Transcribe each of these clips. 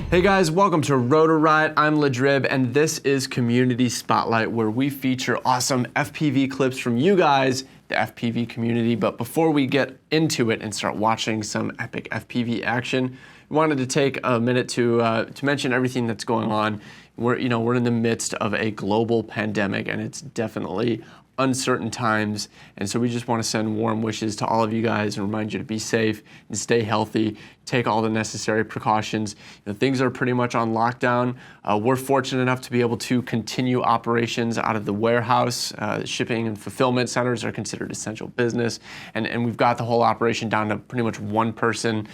Hey guys, welcome to Rotor Riot. I'm Liberrimo, and this is Community Spotlight, where we feature awesome FPV clips from you guys, the FPV community. But before we get into it and start watching some epic FPV action, we wanted to take a minute to mention everything that's going on. We're in the midst of a global pandemic, and it's definitely uncertain times, and so we just want to send warm wishes to all of you guys and remind you to be safe and stay healthy, take all the necessary precautions. Things are pretty much on lockdown. We're fortunate enough to be able to continue operations out of the warehouse. Shipping and fulfillment centers are considered essential business, and we've got the whole operation down to pretty much one person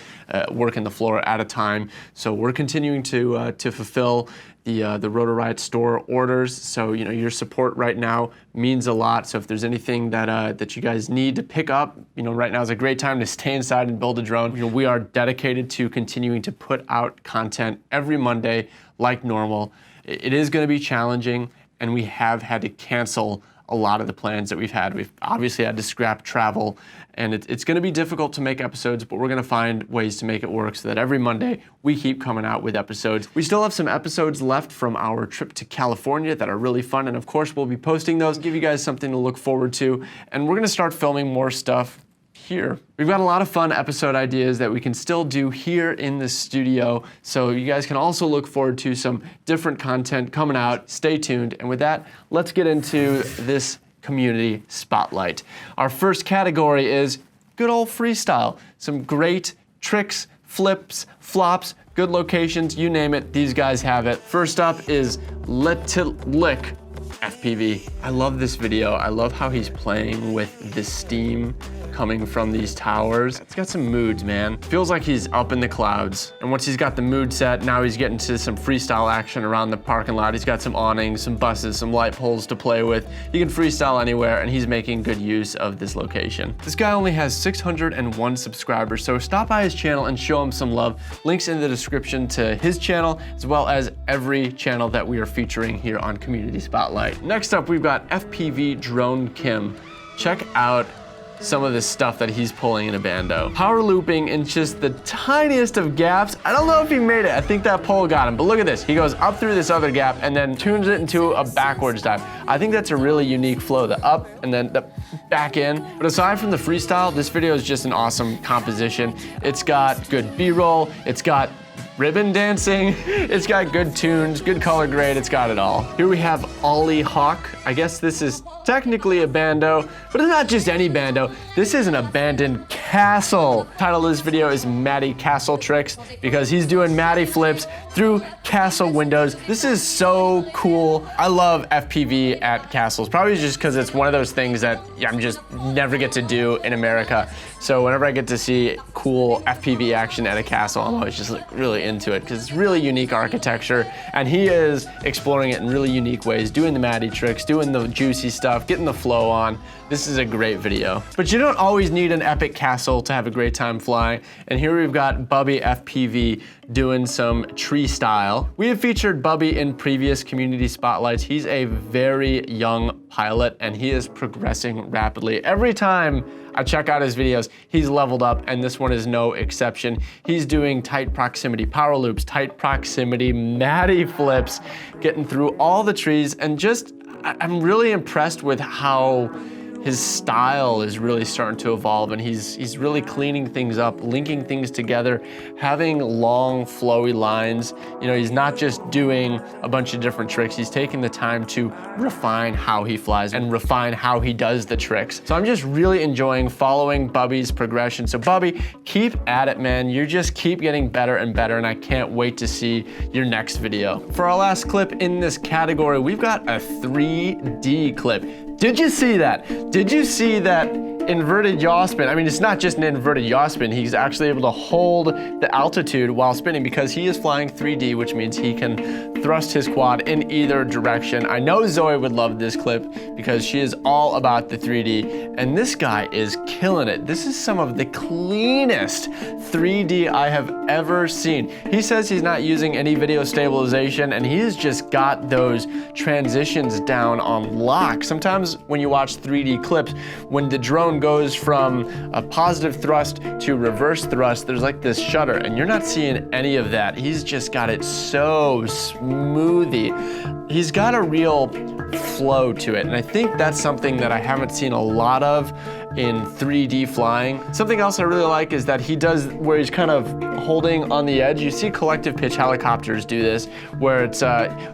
working the floor at a time. So we're continuing to fulfill the Rotor Riot store orders. So your support right now means a lot. So if there's anything that you guys need to pick up, right now is a great time to stay inside and build a drone. We are dedicated to continuing to put out content every Monday like normal. It is going to be challenging, and we have had to cancel a lot of the plans that we've had. We've obviously had to scrap travel, and it's going to be difficult to make episodes, but we're going to find ways to make it work so that every Monday we keep coming out with episodes. We still have some episodes left from our trip to California that are really fun, and of course we'll be posting those, give you guys something to look forward to, and we're going to start filming more stuff here. We've got a lot of fun episode ideas that we can still do here in the studio, so you guys can also look forward to some different content coming out. Stay tuned, and with that, let's get into this community spotlight. Our first category is good old freestyle. Some great tricks, flips, flops, good locations, you name it, these guys have it. First up is Lick FPV. I love this video. I love how he's playing with the steam coming from these towers. It's got some moods, man. Feels like he's up in the clouds. And once he's got the mood set, now he's getting to some freestyle action around the parking lot. He's got some awnings, some buses, some light poles to play with. He can freestyle anywhere, and he's making good use of this location. This guy only has 601 subscribers, so stop by his channel and show him some love. Links in the description to his channel, as well as every channel that we are featuring here on Community Spotlight. Next up, we've got FPV Drone Kim. Check out some of the stuff that he's pulling in a Bando. Power looping in just the tiniest of gaps. I don't know if he made it. I think that pole got him, but look at this. He goes up through this other gap and then tunes it into a backwards dive. I think that's a really unique flow, the up and then the back in. But aside from the freestyle, this video is just an awesome composition. It's got good B-roll, it's got ribbon dancing, it's got good tunes, good color grade, it's got it all. Here we have OliHawk. I guess this is technically a Bando, but it's not just any Bando. This is an abandoned castle. The title of this video is Matty Casteltricks because he's doing Matty flips through castle windows. This is so cool. I love FPV at castles, probably just because it's one of those things that I'm just never get to do in America. So whenever I get to see cool FPV action at a castle, I'm always just really into it because it's really unique architecture, and he is exploring it in really unique ways, doing the Matty tricks, doing the juicy stuff, getting the flow on. This is a great video. But you don't always need an epic castle to have a great time flying, and here we've got Bubby FPV doing some tree style. We have featured Bubby in previous community spotlights. He's a very young pilot, and he is progressing rapidly. Every time I check out his videos, he's leveled up, and this one is no exception. He's doing tight proximity power loops, tight proximity Matty flips, getting through all the trees, and just, I'm really impressed with how his style is really starting to evolve, and he's really cleaning things up, linking things together, having long flowy lines. He's not just doing a bunch of different tricks, he's taking the time to refine how he flies and refine how he does the tricks. So I'm just really enjoying following Bubby's progression. So Bubby, keep at it, man. You just keep getting better and better, and I can't wait to see your next video. For our last clip in this category, we've got a 3D clip. Did you see that? Did you see that inverted yaw spin? I mean, it's not just an inverted yaw spin. He's actually able to hold the altitude while spinning because he is flying 3D, which means he can thrust his quad in either direction. I know Zoe would love this clip because she is all about the 3D, and this guy is killing it. This is some of the cleanest 3D I have ever seen. He says he's not using any video stabilization, and he has just got those transitions down on lock. Sometimes when you watch 3D clips, when the drone drone goes from a positive thrust to reverse thrust, there's like this shutter, and you're not seeing any of that. He's just got it so smoothie. He's got a real flow to it, and I think that's something that I haven't seen a lot of in 3D flying. Something else I really like is that he does where he's kind of holding on the edge. You see collective pitch helicopters do this, where it's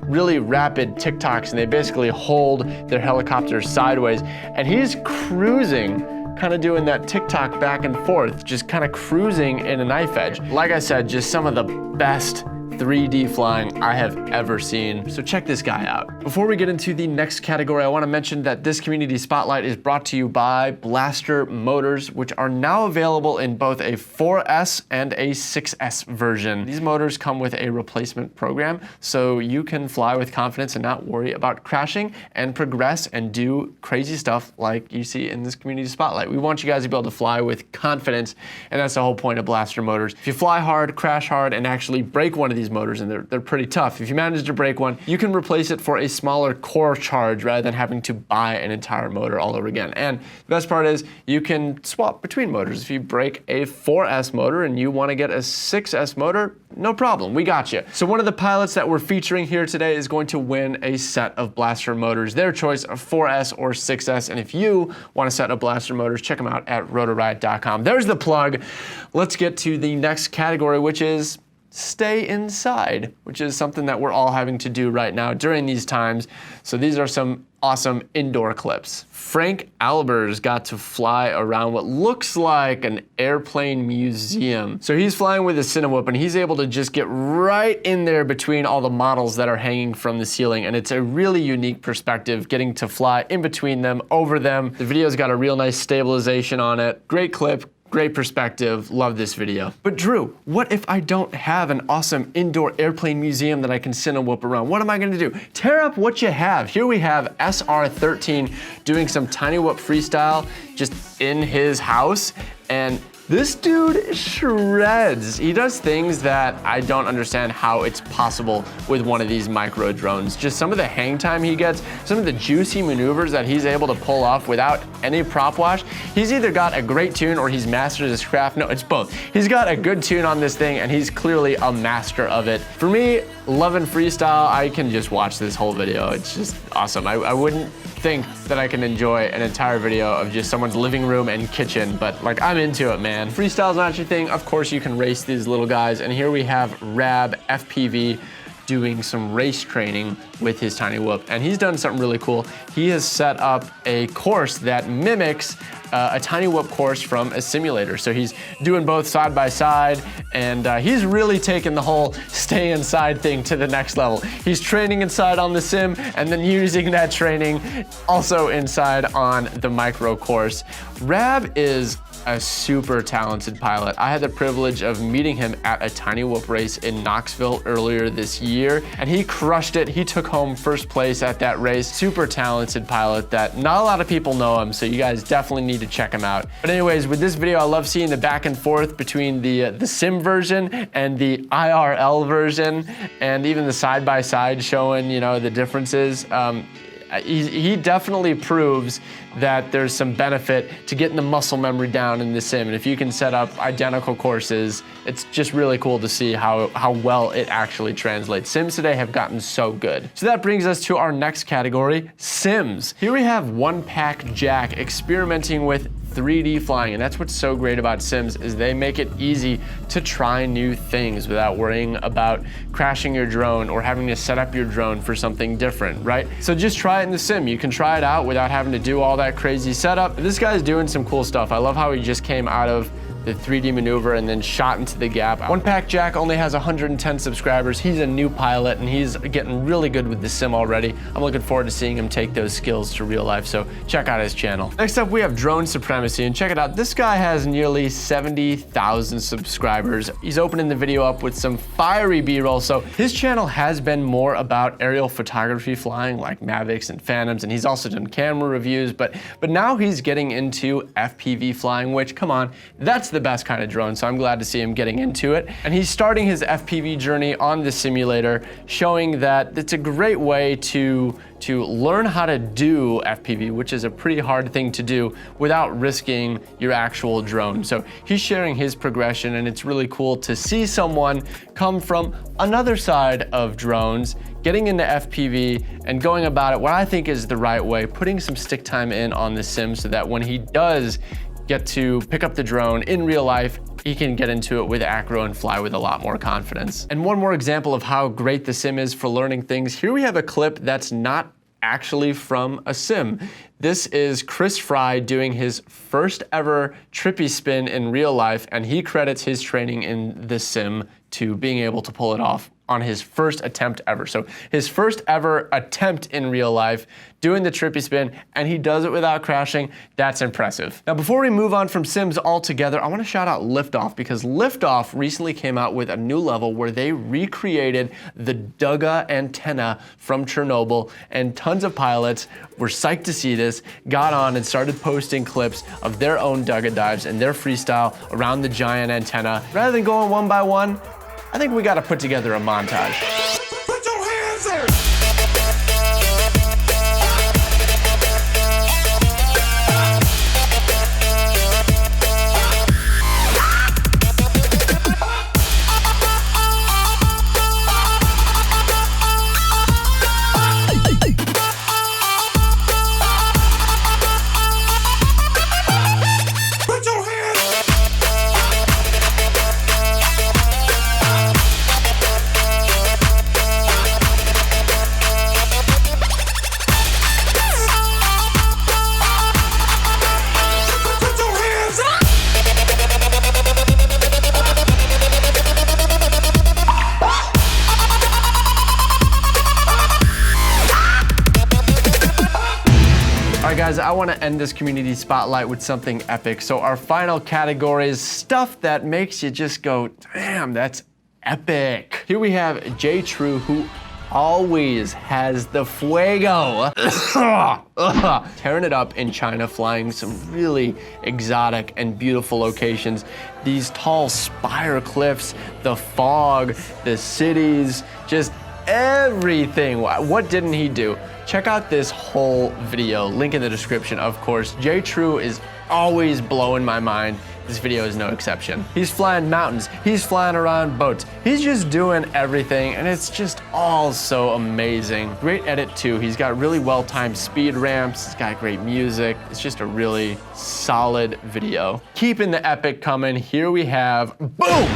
really rapid tic-tocs, and they basically hold their helicopters sideways, and he's cruising, kind of doing that tic-toc back and forth, just kind of cruising in a knife edge. Like I said, just some of the best 3D flying I have ever seen. So check this guy out. Before we get into the next category, I want to mention that this community spotlight is brought to you by Blaster motors, which are now available in both a 4S and a 6S version. These motors come with a replacement program, so you can fly with confidence and not worry about crashing and progress and do crazy stuff like you see in this community spotlight. We want you guys to be able to fly with confidence, and that's the whole point of Blaster motors. If you fly hard, crash hard, and actually break one of these motors, and they're pretty tough. If you manage to break one, you can replace it for a smaller core charge rather than having to buy an entire motor all over again. And the best part is you can swap between motors. If you break a 4S motor and you want to get a 6S motor, no problem, we got you. So one of the pilots that we're featuring here today is going to win a set of Blaster motors, their choice of 4S or 6S. And if you want a set of Blaster motors, check them out at rotorriot.com. There's the plug. Let's get to the next category, which is stay inside, which is something that we're all having to do right now during these times. So these are some awesome indoor clips. Frank Aalbers got to fly around what looks like an airplane museum. So he's flying with a Cinewhoop, and he's able to just get right in there between all the models that are hanging from the ceiling, and it's a really unique perspective, getting to fly in between them, over them. The video's got a real nice stabilization on it. Great clip. Great perspective, love this video. But Drew, what if I don't have an awesome indoor airplane museum that I can Cinewhoop around? What am I gonna do? Tear up what you have. Here we have SR13 doing some tiny whoop freestyle just in his house, and this dude shreds. He does things that I don't understand how it's possible with one of these micro drones. Just some of the hang time he gets, some of the juicy maneuvers that he's able to pull off without any prop wash. He's either got a great tune or he's mastered his craft. No, it's both. He's got a good tune on this thing, and he's clearly a master of it. For me, loving freestyle, I can just watch this whole video. It's just awesome. I wouldn't think that I can enjoy an entire video of just someone's living room and kitchen, but like, I'm into it, man. Freestyle's not your thing, of course you can race these little guys, and here we have RABFPV doing some race training with his tiny whoop, and he's done something really cool. He has set up a course that mimics a tiny whoop course from a simulator. So he's doing both side by side, and he's really taken the whole stay inside thing to the next level. He's training inside on the sim and then using that training also inside on the micro course. Rab is a super talented pilot. I had the privilege of meeting him at a tiny whoop race in Knoxville earlier this year, and he crushed it. He took home first place at that race. Super talented pilot that not a lot of people know him, so you guys definitely need to check him out. But anyways, with this video, I love seeing the back and forth between the sim version and the IRL version, and even the side by side showing, you know, the differences. He definitely proves that there's some benefit to getting the muscle memory down in the sim. And if you can set up identical courses, it's just really cool to see how well it actually translates. Sims today have gotten so good. So that brings us to our next category, sims. Here we have OnePackJack experimenting with 3D flying, and that's what's so great about sims is they make it easy to try new things without worrying about crashing your drone or having to set up your drone for something different, right? So just try it in the sim. You can try it out without having to do all that crazy setup. This guy's doing some cool stuff. I love how he just came out of the 3D maneuver and then shot into the gap. OnePackJack only has 110 subscribers. He's a new pilot and he's getting really good with the sim already. I'm looking forward to seeing him take those skills to real life, so check out his channel. Next up, we have Drone Supremacy, and check it out. This guy has nearly 70,000 subscribers. He's opening the video up with some fiery B-roll, so his channel has been more about aerial photography flying like Mavics and Phantoms, and he's also done camera reviews, but now he's getting into FPV flying, which, come on, that's the the best kind of drone, so I'm glad to see him getting into it. And he's starting his FPV journey on the simulator, showing that it's a great way to learn how to do FPV, which is a pretty hard thing to do without risking your actual drone. So he's sharing his progression, and it's really cool to see someone come from another side of drones, getting into FPV and going about it what I think is the right way, putting some stick time in on the sim so that when he does get to pick up the drone in real life, he can get into it with acro and fly with a lot more confidence. And one more example of how great the sim is for learning things. Here we have a clip that's not actually from a sim. This is Chris Fry doing his first ever trippy spin in real life, and he credits his training in the sim to being able to pull it off on his first attempt ever. So his first ever attempt in real life, doing the trippy spin, and he does it without crashing. That's impressive. Now, before we move on from sims altogether, I want to shout out Liftoff, because Liftoff recently came out with a new level where they recreated the Duga antenna from Chernobyl, and tons of pilots were psyched to see this, got on and started posting clips of their own Duga dives and their freestyle around the giant antenna. Rather than going one by one, I think we got to put together a montage. Put your hands there! Guys, I want to end this community spotlight with something epic. So our final category is stuff that makes you just go, damn, that's epic. Here we have J True, who always has the fuego. Tearing it up in China, flying some really exotic and beautiful locations. These tall spire cliffs, the fog, the cities, just everything. What didn't he do? Check out this whole video, link in the description, of course. J True is always blowing my mind. This video is no exception. He's flying mountains, he's flying around boats, he's just doing everything, and it's just all so amazing. Great edit too. He's got really well-timed speed ramps, he's got great music. It's just a really solid video. Keeping the epic coming, here we have, boom!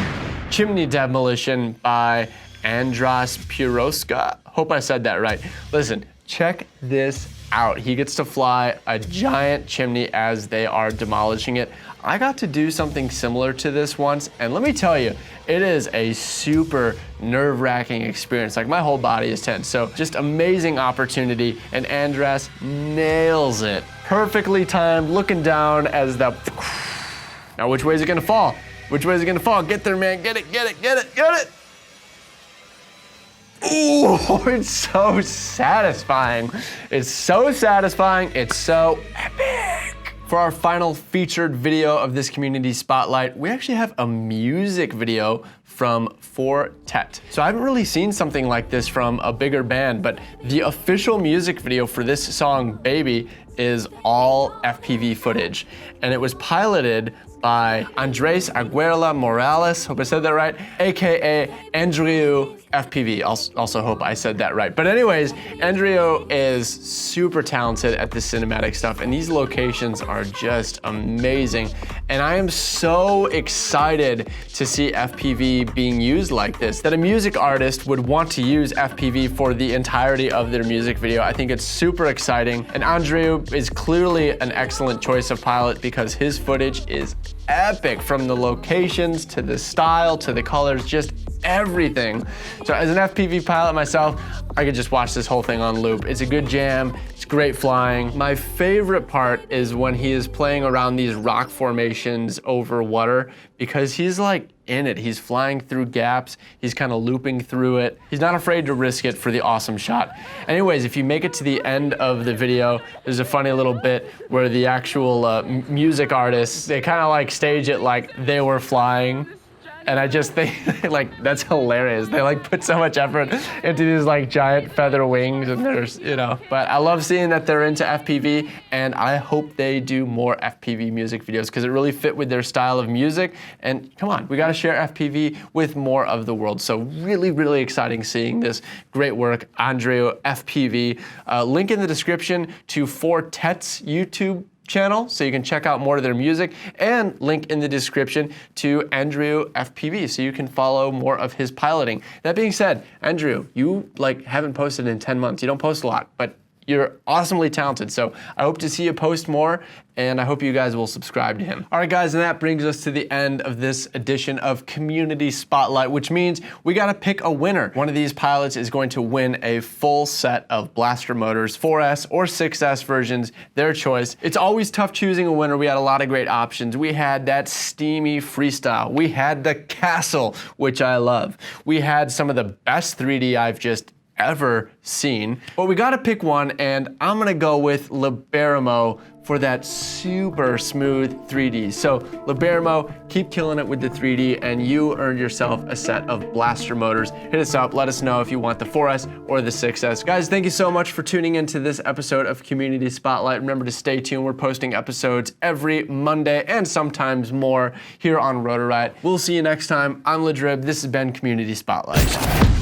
Chimney Demolition by András Piroska. Hope I said that right. Listen, check this out. He gets to fly a giant chimney as they are demolishing it. I got to do something similar to this once, and let me tell you, it is a super nerve-wracking experience. Like, my whole body is tense. So just amazing opportunity, and András nails it. Perfectly timed, looking down as the, now which way is it gonna fall? Which way is it gonna fall? Get there, man, get it, get it, get it, get it. Ooh, it's so satisfying. It's so satisfying. It's so epic. For our final featured video of this community spotlight, we actually have a music video from Fortet. So I haven't really seen something like this from a bigger band, but the official music video for this song, Baby, is all FPV footage. And it was piloted by Andrés Aguirre Morales, hope I said that right, AKA Andrew FPV, also hope I said that right. But anyways, Andrew is super talented at the cinematic stuff, and these locations are just amazing. And I am so excited to see FPV being used like this, that a music artist would want to use FPV for the entirety of their music video. I think it's super exciting. And Andrew is clearly an excellent choice of pilot because his footage is epic, from the locations to the style to the colors, just everything. So as an FPV pilot myself, I could just watch this whole thing on loop. It's a good jam, it's great flying. My favorite part is when he is playing around these rock formations over water, because he's like in it. He's flying through gaps, he's kind of looping through it. He's not afraid to risk it for the awesome shot. Anyways, if you make it to the end of the video, there's a funny little bit where the actual music artists, they kind of like stage it like they were flying. And I just think, like, that's hilarious. They like put so much effort into these like giant feather wings, and there's, you know. But I love seeing that they're into FPV, and I hope they do more FPV music videos because it really fit with their style of music. And come on, we gotta share FPV with more of the world. So really, really exciting seeing this great work, András FPV. Link in the description to Fortet's YouTube channel so you can check out more of their music, and link in the description to András FPV so you can follow more of his piloting. That being said, Andrew, you like haven't posted in 10 months. You don't post a lot, but you're awesomely talented, so I hope to see you post more, and I hope you guys will subscribe to him. All right, guys, and that brings us to the end of this edition of Community Spotlight, which means we gotta pick a winner. One of these pilots is going to win a full set of blaster motors, 4S or 6S versions, their choice. It's always tough choosing a winner. We had a lot of great options. We had that steamy Freestyle. We had the Castle, which I love. We had some of the best 3D I've just ever seen. But we gotta pick one, and I'm gonna go with Liberrimo for that super smooth 3D. So Liberrimo, keep killing it with the 3D, and you earned yourself a set of blaster motors. Hit us up, let us know if you want the 4S or the 6S. Guys, thank you so much for tuning into this episode of Community Spotlight. Remember to stay tuned. We're posting episodes every Monday and sometimes more here on Rotor. We'll see you next time. I'm Liberrimo. This has been Community Spotlight.